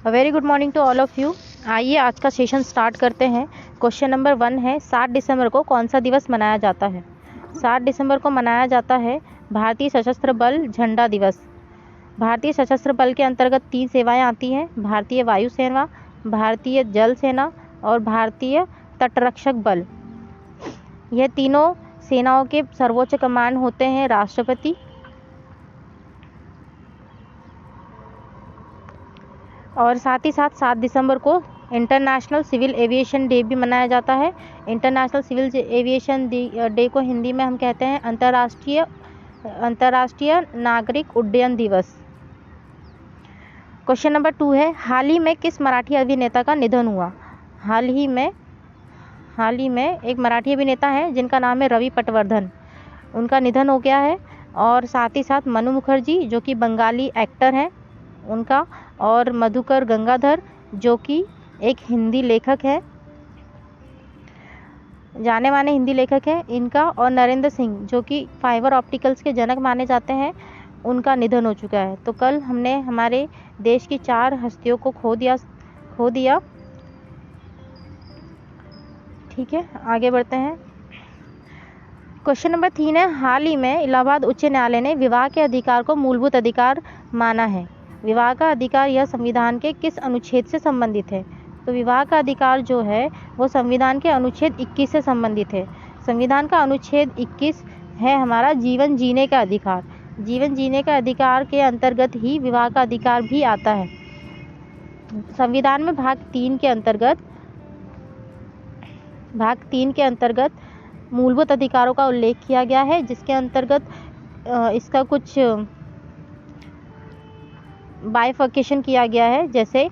Very good morning to all of you. आइए आज का सेशन स्टार्ट करते हैं। क्वेश्चन नंबर 1 है 7 दिसंबर को कौन सा दिवस मनाया जाता है। 7 दिसंबर को मनाया जाता है भारतीय सशस्त्र बल झंडा दिवस। भारतीय सशस्त्र बल के अंतर्गत 3 सेवाएं आती हैं, भारतीय वायुसेना, भारतीय जल सेना और भारतीय तटरक्षक बल। यह तीनों सेनाओं के सर्वोच्च कमान होते हैं राष्ट्रपति। और साथ ही साथ 7 दिसंबर को इंटरनेशनल सिविल एविएशन डे भी मनाया जाता है। इंटरनेशनल सिविल एविएशन डे को हिंदी में हम कहते हैं अंतर्राष्ट्रीय नागरिक उड्डयन दिवस। क्वेश्चन नंबर 2 है हाल ही में किस मराठी अभिनेता का निधन हुआ। हाल ही में एक मराठी अभिनेता है जिनका नाम है रवि पटवर्धन, उनका निधन हो गया है। और साथ ही साथ मनु मुखर्जी जो कि बंगाली एक्टर हैं उनका, और मधुकर गंगाधर जो कि एक हिंदी लेखक है, जाने माने हिंदी लेखक है इनका, और नरेंद्र सिंह जो कि फाइबर ऑप्टिकल्स के जनक माने जाते हैं, उनका निधन हो चुका है। तो कल हमने हमारे देश की 4 हस्तियों को खो दिया। ठीक है, आगे बढ़ते हैं। क्वेश्चन नंबर 3 है हाल ही में इलाहाबाद उच्च न्यायालय ने विवाह के अधिकार को मूलभूत अधिकार माना है। विवाह का अधिकार यह संविधान के किस अनुच्छेद से संबंधित है। तो विवाह का अधिकार जो है वो संविधान के अनुच्छेद 21 से संबंधित है। संविधान का अनुच्छेद 21 है हमारा जीवन जीने का अधिकार। जीवन जीने का अधिकार के अंतर्गत ही विवाह का अधिकार भी आता है। संविधान में भाग 3 के अंतर्गत मूलभूत अधिकारों का उल्लेख किया गया है, जिसके अंतर्गत इसका कुछ बाइफर्केशन किया गया है। जैसे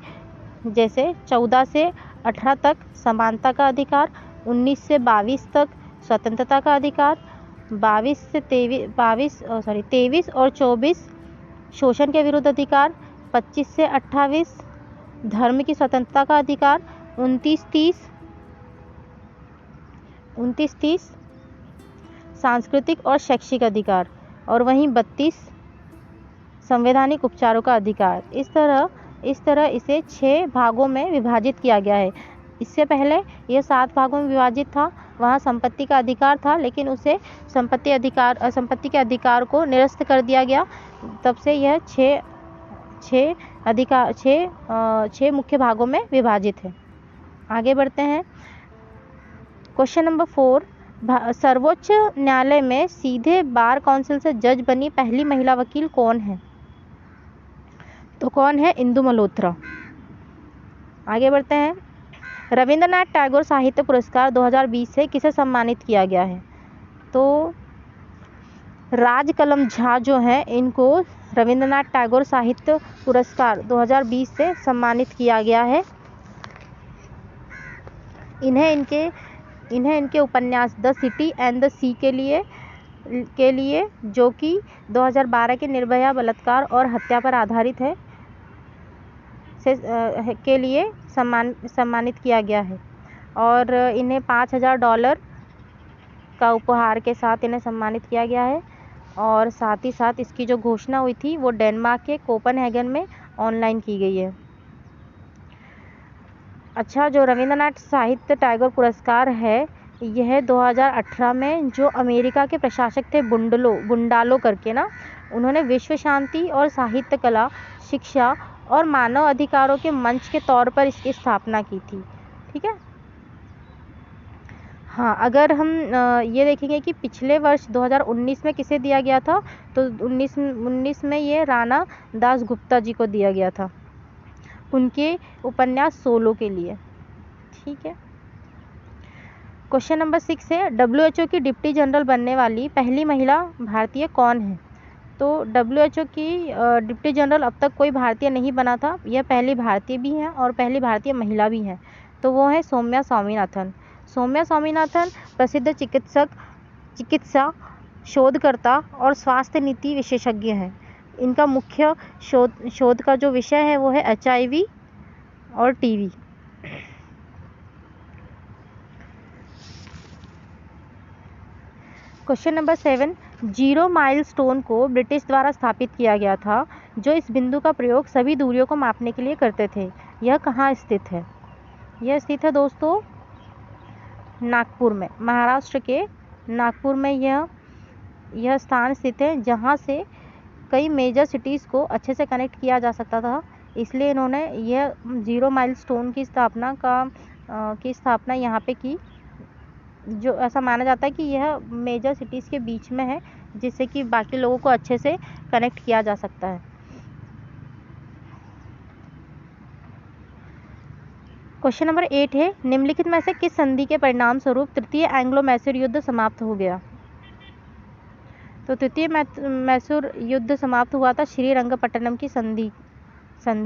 14 से 18 तक समानता का अधिकार, 19 से 22 तक स्वतंत्रता का अधिकार, 23 और 24 शोषण के विरुद्ध अधिकार, 25 से 28 धर्म की स्वतंत्रता का अधिकार, 29-30 सांस्कृतिक और शैक्षिक अधिकार, और वहीं 32 संवैधानिक उपचारों का अधिकार। इस तरह इसे 6 भागों में विभाजित किया गया है। इससे पहले यह 7 भागों में विभाजित था, वहाँ संपत्ति का अधिकार था, लेकिन उसे संपत्ति के अधिकार को निरस्त कर दिया गया। तब से यह 6 मुख्य भागों में विभाजित है। आगे बढ़ते हैं। क्वेश्चन नंबर 4 सर्वोच्च न्यायालय में सीधे बार काउंसिल से जज बनी पहली महिला वकील कौन है। तो कौन है, इंदु मल्होत्रा। आगे बढ़ते हैं। रविंद्रनाथ टैगोर साहित्य पुरस्कार 2020 से किसे सम्मानित किया गया है। तो राज कलम झा जो है इनको रविंद्रनाथ टैगोर साहित्य पुरस्कार 2020 से सम्मानित किया गया है। इन्हें इनके उपन्यास द सिटी एंड द सी के लिए जो कि 2012 के निर्भया बलात्कार और हत्या पर आधारित है के लिए सम्मानित किया गया है। और इन्हें $5000 का उपहार के साथ इन्हें सम्मानित किया गया है। और साथ ही साथ इसकी जो घोषणा हुई थी वो डेनमार्क के कोपेनहेगन में ऑनलाइन की गई है। अच्छा, जो रविंद्रनाथ साहित्य टैगोर पुरस्कार है यह 2018 में जो अमेरिका के प्रशासक थे बुंडालो करके ना, उन्होंने विश्व शांति और साहित्य कला, शिक्षा और मानव अधिकारों के मंच के तौर पर इसकी स्थापना की थी। ठीक है। हाँ, अगर हम ये देखेंगे कि पिछले वर्ष 2019 में किसे दिया गया था, तो 19 में ये राणा दासगुप्ता जी को दिया गया था उनके उपन्यास सोलो के लिए। ठीक है। क्वेश्चन नंबर 6 है WHO की डिप्टी जनरल बनने वाली पहली महिला भारतीय कौन है। तो WHO की डिप्टी जनरल अब तक कोई भारतीय नहीं बना था, यह पहली भारतीय भी हैं और पहली भारतीय महिला भी हैं। तो वो है सौम्या स्वामीनाथन। सौम्या स्वामीनाथन प्रसिद्ध चिकित्सा शोधकर्ता और स्वास्थ्य नीति विशेषज्ञ हैं। इनका मुख्य शोध का जो विषय है वो है HIV और TB। Question number 7 zero milestone को ब्रिटिश द्वारा स्थापित किया गया था, जो इस बिंदु का प्रयोग सभी दूरियों को मापने के लिए करते थे। यह कहाँ स्थित है? यह स्थित है दोस्तों नागपुर में, महाराष्ट्र के नागपुर में यह स्थान स्थित है, जहाँ से कई मेजर सिटीज़ को अच्छे से कनेक्ट किया जा सकता था। इसलिए इन्होंने यह 0 माइलस्टोन की स्थापना यहाँ पे की, जो ऐसा माना जाता है कि यह मेजर सिटीज़ के बीच में है, जिससे कि बाकी लोगों को अच्छे से कनेक्ट किया जा सकता है। क्वेश्चन नंबर 8 है, निम्नलिखित में से किस संधि के परिणाम स्वरूप तृतीय एंग्लो मैसूर युद्ध समाप्त हो गया? तो तृतीय मैसूर युद्ध समाप्त हुआ था श्रीरंगपट्टनम की संधि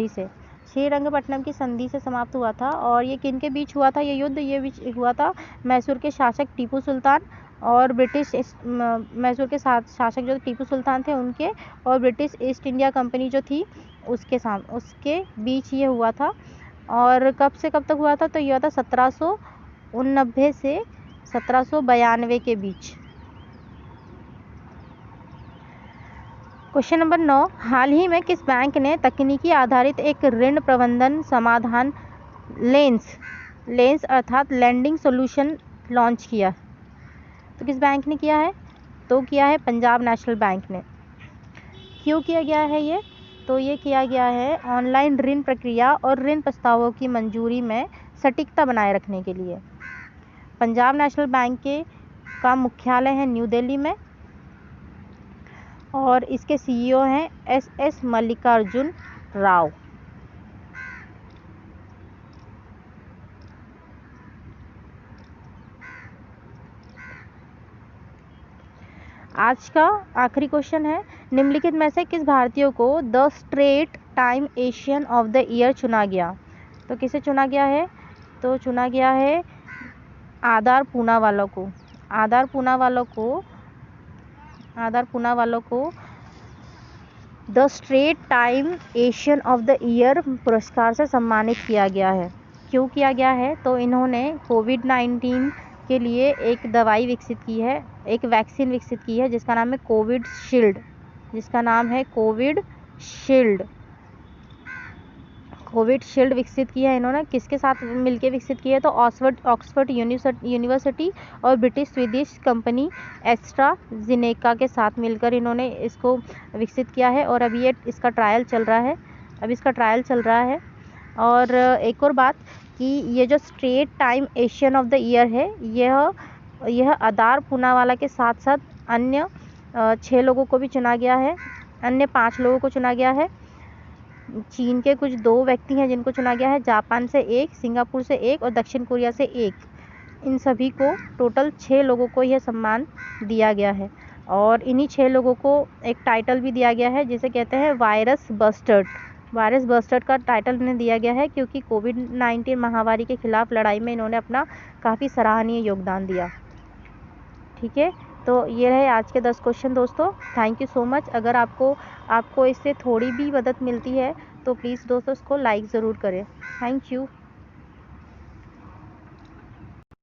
से। श्रीरंगपट्टनम की संधि से समाप्त हुआ था। और ये किन के बीच हुआ था ये युद्ध? ये हुआ था मैसूर के शासक टीपू सुल्तान और मैसूर के शासक जो टीपू सुल्तान थे उनके, और ब्रिटिश ईस्ट इंडिया कंपनी जो थी उसके बीच ये हुआ था। और कब से कब तक हुआ था? तो ये हुआ था 1789 से 1792 के बीच। क्वेश्चन नंबर 9, हाल ही में किस बैंक ने तकनीकी आधारित एक ऋण प्रबंधन समाधान लेंस अर्थात लेंडिंग सॉल्यूशन लॉन्च किया? तो किस बैंक ने किया है? तो किया है पंजाब नेशनल बैंक ने। क्यों किया गया है ये? तो ये किया गया है ऑनलाइन ऋण प्रक्रिया और ऋण प्रस्तावों की मंजूरी में सटीकता बनाए रखने के लिए। पंजाब नेशनल बैंक का मुख्यालय है न्यू दिल्ली में, और इसके CEO हैं SS मल्लिकार्जुन राव। आज का आखिरी क्वेश्चन है, निम्नलिखित में से किस भारतीय को the straight time Asian of the year चुना गया? तो किसे चुना गया है? तो चुना गया है आदार पूनावाला को। आदार पूनावाला को the straight time Asian of the year पुरस्कार से सम्मानित किया गया है। क्यों किया गया है? तो इन्होंने कोविड-19 के लिए एक दवाई विकसित की है, एक वैक्सीन विकसित की है, जिसका नाम है कोविशील्ड। कोविशील्ड विकसित की है इन्होंने। किसके साथ मिलकर विकसित की है? तो ऑक्सफोर्ड यूनिवर्सिटी और ब्रिटिश स्वीडिश कंपनी एस्ट्राजेनेका के साथ मिलकर इन्होंने इसको विकसित किया है। और अभी इसका ट्रायल चल रहा है। और एक और बात कि ये जो straight time Asian of the year है, यह आदार पूनावाला के साथ साथ अन्य 6 लोगों को भी चुना गया है, अन्य 5 लोगों को चुना गया है। चीन के कुछ 2 व्यक्ति हैं जिनको चुना गया है, जापान से 1, सिंगापुर से 1 और दक्षिण कोरिया से 1। इन सभी को टोटल 6 लोगों को यह सम्मान दिया गया है। और इन्हीं 6 लोगों को एक टाइटल भी दिया गया है जिसे कहते हैं वायरस बस्टर्ड का टाइटल इन्हें दिया गया है, क्योंकि कोविड-19 महामारी के खिलाफ लड़ाई में इन्होंने अपना काफ़ी सराहनीय योगदान दिया। ठीक है, तो ये रहे आज के 10 क्वेश्चन दोस्तों। Thank you so much. अगर आपको इससे थोड़ी भी मदद मिलती है तो प्लीज़ दोस्तों इसको लाइक ज़रूर करें। Thank you.